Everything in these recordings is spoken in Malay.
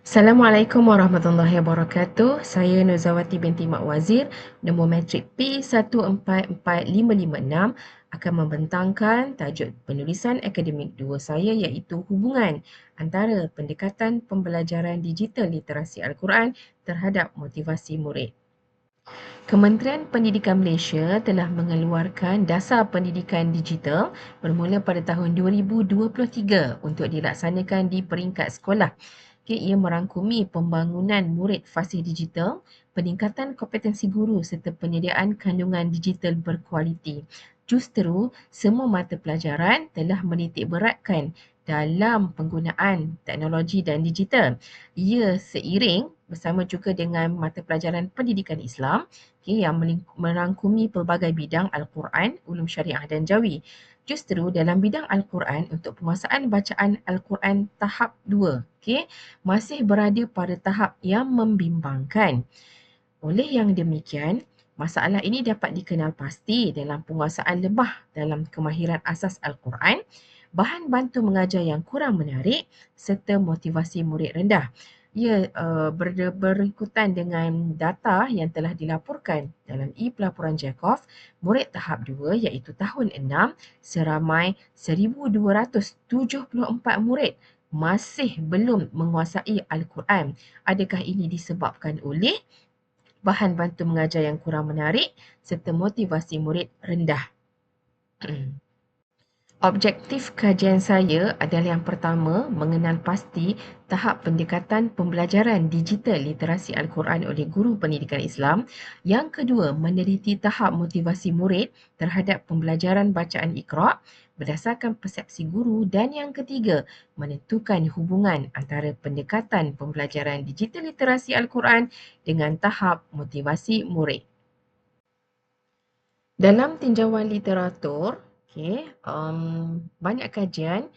Assalamualaikum warahmatullahi wabarakatuh. Saya Nuzawati binti Mak Wazir, nombor matrik P144556 akan membentangkan tajuk penulisan akademik 2 saya iaitu hubungan antara pendekatan pembelajaran digital literasi Al-Quran terhadap motivasi murid. Kementerian Pendidikan Malaysia telah mengeluarkan Dasar Pendidikan Digital bermula pada tahun 2023 untuk dilaksanakan di peringkat sekolah. Ia merangkumi pembangunan murid fasih digital, peningkatan kompetensi guru serta penyediaan kandungan digital berkualiti. Justru, semua mata pelajaran telah menitik beratkan dalam penggunaan teknologi dan digital. Ia seiring bersama juga dengan mata pelajaran pendidikan Islam yang merangkumi pelbagai bidang Al-Quran, ulum syariah dan jawi. Justru dalam bidang Al-Quran untuk penguasaan bacaan Al-Quran tahap 2, masih berada pada tahap yang membimbangkan. Oleh yang demikian, masalah ini dapat dikenal pasti dalam penguasaan lemah dalam kemahiran asas Al-Quran, bahan bantu mengajar yang kurang menarik serta motivasi murid rendah. Ia berikutan dengan data yang telah dilaporkan dalam e-pelaporan Jacob, murid tahap 2 iaitu tahun 6 seramai 1,274 murid masih belum menguasai Al-Quran. Adakah ini disebabkan oleh bahan bantu mengajar yang kurang menarik serta motivasi murid rendah? Objektif kajian saya adalah yang pertama, mengenal pasti tahap pendekatan pembelajaran digital literasi Al-Quran oleh guru pendidikan Islam. Yang kedua, meneliti tahap motivasi murid terhadap pembelajaran bacaan Iqra' berdasarkan persepsi guru. Dan yang ketiga, menentukan hubungan antara pendekatan pembelajaran digital literasi Al-Quran dengan tahap motivasi murid. Dalam tinjauan literatur, banyak kajian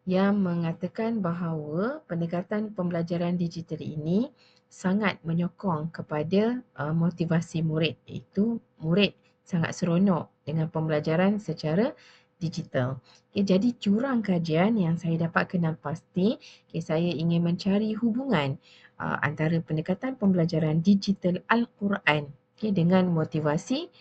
yang mengatakan bahawa pendekatan pembelajaran digital ini sangat menyokong kepada motivasi murid, iaitu murid sangat seronok dengan pembelajaran secara digital. Jadi jurang kajian yang saya dapat kenal pasti, saya ingin mencari hubungan antara pendekatan pembelajaran digital Al-Quran dengan motivasi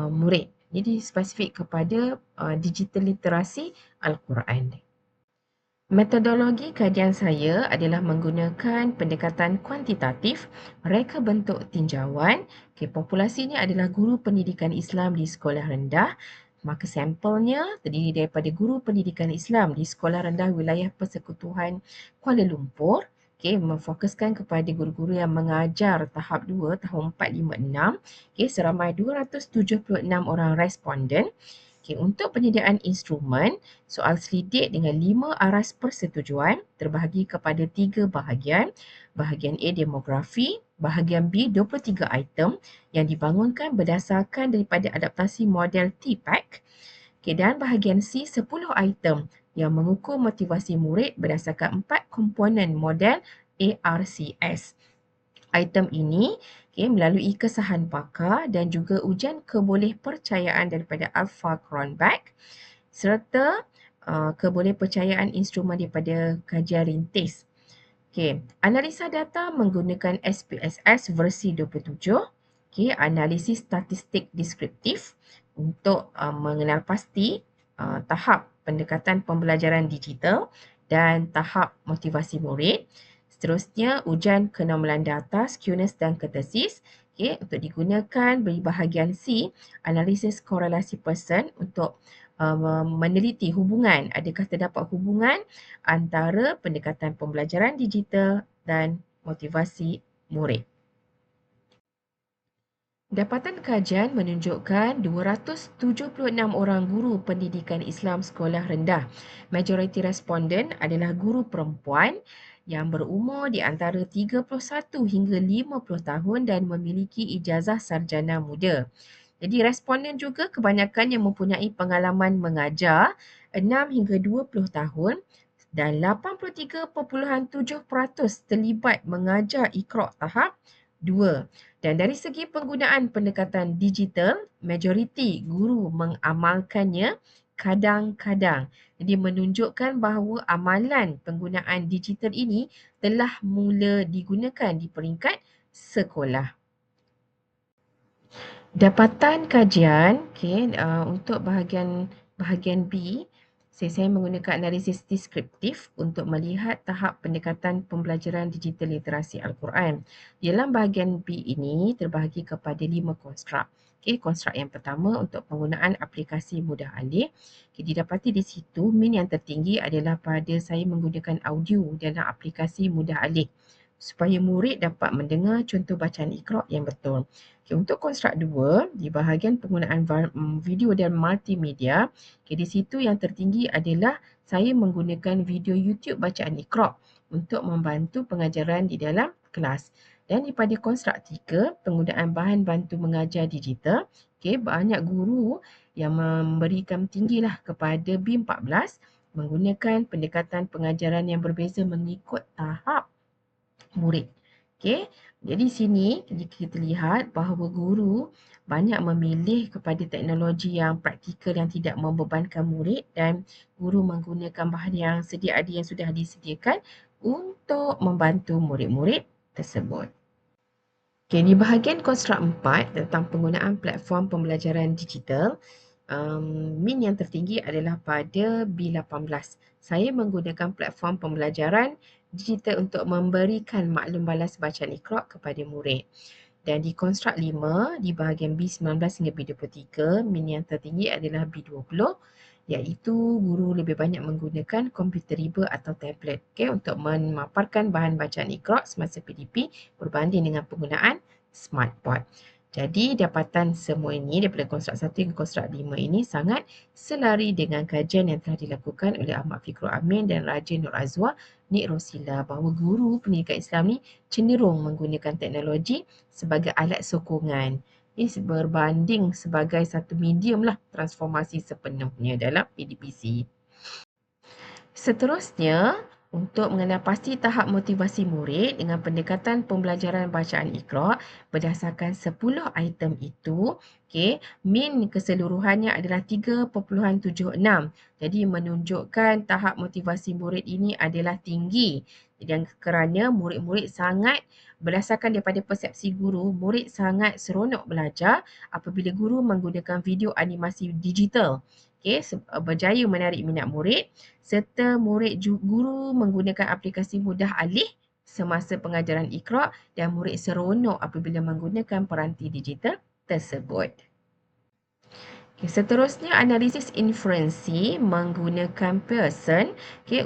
murid. Jadi spesifik kepada digital literasi Al-Quran. Metodologi kajian saya adalah menggunakan pendekatan kuantitatif, reka bentuk tinjauan. Populasinya adalah guru pendidikan Islam di sekolah rendah. Maka sampelnya terdiri daripada guru pendidikan Islam di sekolah rendah wilayah Persekutuan Kuala Lumpur. Memfokuskan kepada guru-guru yang mengajar tahap 2 tahun 4, 5, 6. Seramai 276 orang responden. Untuk penyediaan instrumen, soal selidik dengan 5 aras persetujuan terbahagi kepada 3 bahagian. Bahagian A, demografi. Bahagian B, 23 item yang dibangunkan berdasarkan daripada adaptasi model TPACK. Dan bahagian C, 10 item yang mengukur motivasi murid berdasarkan 4 komponen model ARCS. Item ini melalui kesahan pakar dan juga ujian kebolehpercayaan daripada Alpha Cronbach serta kebolehpercayaan instrumen daripada kajian rintis. Analisa data menggunakan SPSS versi 27. Analisis statistik deskriptif untuk mengenal pasti tahap pendekatan pembelajaran digital dan tahap motivasi murid. Seterusnya, ujian kenormalan data, skewness dan ketesis untuk digunakan bagi bahagian C, analisis korelasi person untuk meneliti hubungan, adakah terdapat hubungan antara pendekatan pembelajaran digital dan motivasi murid. Dapatan kajian menunjukkan 276 orang guru pendidikan Islam sekolah rendah. Majoriti responden adalah guru perempuan yang berumur di antara 31 hingga 50 tahun dan memiliki ijazah sarjana muda. Jadi responden juga kebanyakan yang mempunyai pengalaman mengajar 6 hingga 20 tahun dan 83.7% terlibat mengajar Iqra' tahap 2. Dan dari segi penggunaan pendekatan digital, majoriti guru mengamalkannya kadang-kadang. Jadi menunjukkan bahawa amalan penggunaan digital ini telah mula digunakan di peringkat sekolah. Dapatan kajian, untuk bahagian B, saya menggunakan analisis deskriptif untuk melihat tahap pendekatan pembelajaran digital literasi Al-Quran. Dalam bahagian B ini terbahagi kepada 5 konstruk. Konstruk yang pertama untuk penggunaan aplikasi mudah alih. Didapati di situ min yang tertinggi adalah pada saya menggunakan audio dalam aplikasi mudah alih supaya murid dapat mendengar contoh bacaan Iqra' yang betul. Untuk konstruk 2, di bahagian penggunaan video dan multimedia, di situ yang tertinggi adalah saya menggunakan video YouTube bacaan Iqra' untuk membantu pengajaran di dalam kelas. Dan daripada konstruk 3, penggunaan bahan bantu mengajar digital, banyak guru yang memberikan tinggilah kepada B14 menggunakan pendekatan pengajaran yang berbeza mengikut tahap murid. Jadi sini kita lihat bahawa guru banyak memilih kepada teknologi yang praktikal yang tidak membebankan murid dan guru menggunakan bahan yang sedia ada yang sudah disediakan untuk membantu murid-murid tersebut. Di bahagian konstruk 4 tentang penggunaan platform pembelajaran digital, min yang tertinggi adalah pada B18. Saya menggunakan platform pembelajaran digital untuk memberikan maklum balas bacaan Iqra' kepada murid. Dan di konstruk 5, di bahagian B19 hingga B23, min yang tertinggi adalah B20, iaitu guru lebih banyak menggunakan komputer riba atau tablet untuk memaparkan bahan bacaan Iqra' semasa PDP berbanding dengan penggunaan smartboard. Jadi dapatan semua ini daripada konstruk 1 hingga konstruk 5 ini sangat selari dengan kajian yang telah dilakukan oleh Ahmad Fikrul Amin dan Raja Nur Azwar Nik Rosila bahawa guru pendidikan Islam ni cenderung menggunakan teknologi sebagai alat sokongan. Ini berbanding sebagai satu medium lah transformasi sepenuhnya dalam PDPC. Seterusnya, untuk mengenal pasti tahap motivasi murid dengan pendekatan pembelajaran bacaan Iqra' berdasarkan 10 item itu, min keseluruhannya adalah 3.76. Jadi menunjukkan tahap motivasi murid ini adalah tinggi. Dan kerana murid-murid sangat, berdasarkan daripada persepsi guru, murid sangat seronok belajar apabila guru menggunakan video animasi digital. Berjaya menarik minat murid serta guru menggunakan aplikasi mudah alih semasa pengajaran Iqra' dan murid seronok apabila menggunakan peranti digital tersebut. Seterusnya analisis inferensi menggunakan Pearson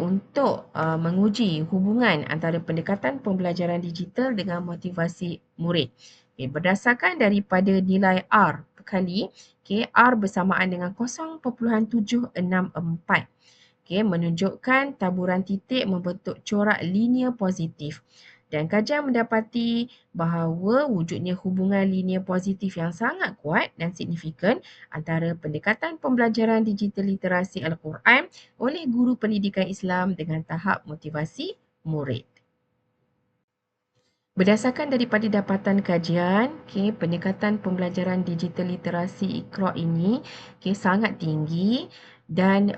untuk menguji hubungan antara pendekatan pembelajaran digital dengan motivasi murid. Berdasarkan daripada nilai R kali R bersamaan dengan 0.764. Menunjukkan taburan titik membentuk corak linear positif. Dan kajian mendapati bahawa wujudnya hubungan linear positif yang sangat kuat dan signifikan antara pendekatan pembelajaran digital literasi Al-Quran oleh guru pendidikan Islam dengan tahap motivasi murid. Berdasarkan daripada dapatan kajian, pendekatan pembelajaran digital literasi Iqra' ini sangat tinggi dan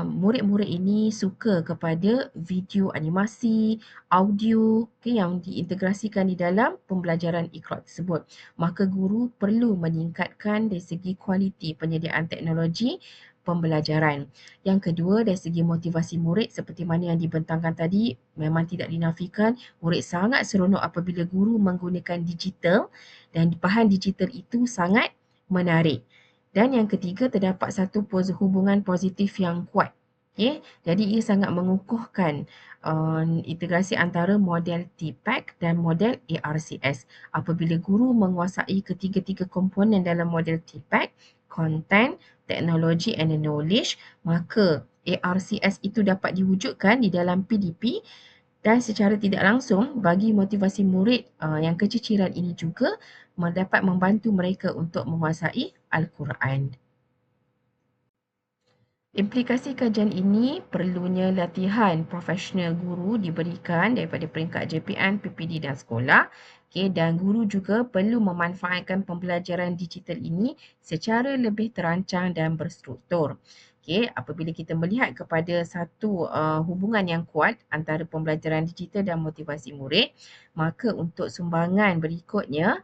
murid-murid ini suka kepada video animasi, audio yang diintegrasikan di dalam pembelajaran Iqra' tersebut. Maka guru perlu meningkatkan dari segi kualiti penyediaan teknologi pembelajaran. Yang kedua, dari segi motivasi murid seperti mana yang dibentangkan tadi, memang tidak dinafikan murid sangat seronok apabila guru menggunakan digital dan bahan digital itu sangat menarik. Dan yang ketiga, terdapat satu hubungan positif yang kuat. Jadi ia sangat mengukuhkan integrasi antara model TPACK dan model ARCS. Apabila guru menguasai ketiga-tiga komponen dalam model TPACK, content, technology and knowledge, maka ARCS itu dapat diwujudkan di dalam PDP dan secara tidak langsung bagi motivasi murid yang keciciran ini juga dapat membantu mereka untuk menguasai Al-Quran. Implikasi kajian ini perlunya latihan profesional guru diberikan daripada peringkat JPN, PPD dan sekolah. Dan guru juga perlu memanfaatkan pembelajaran digital ini secara lebih terancang dan berstruktur. Okey, apabila kita melihat kepada satu hubungan yang kuat antara pembelajaran digital dan motivasi murid, maka untuk sumbangan berikutnya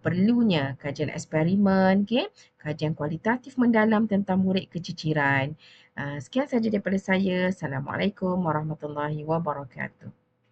perlunya kajian eksperimen, okey, kajian kualitatif mendalam tentang murid keciciran. Sekian saja daripada saya. Assalamualaikum warahmatullahi wabarakatuh.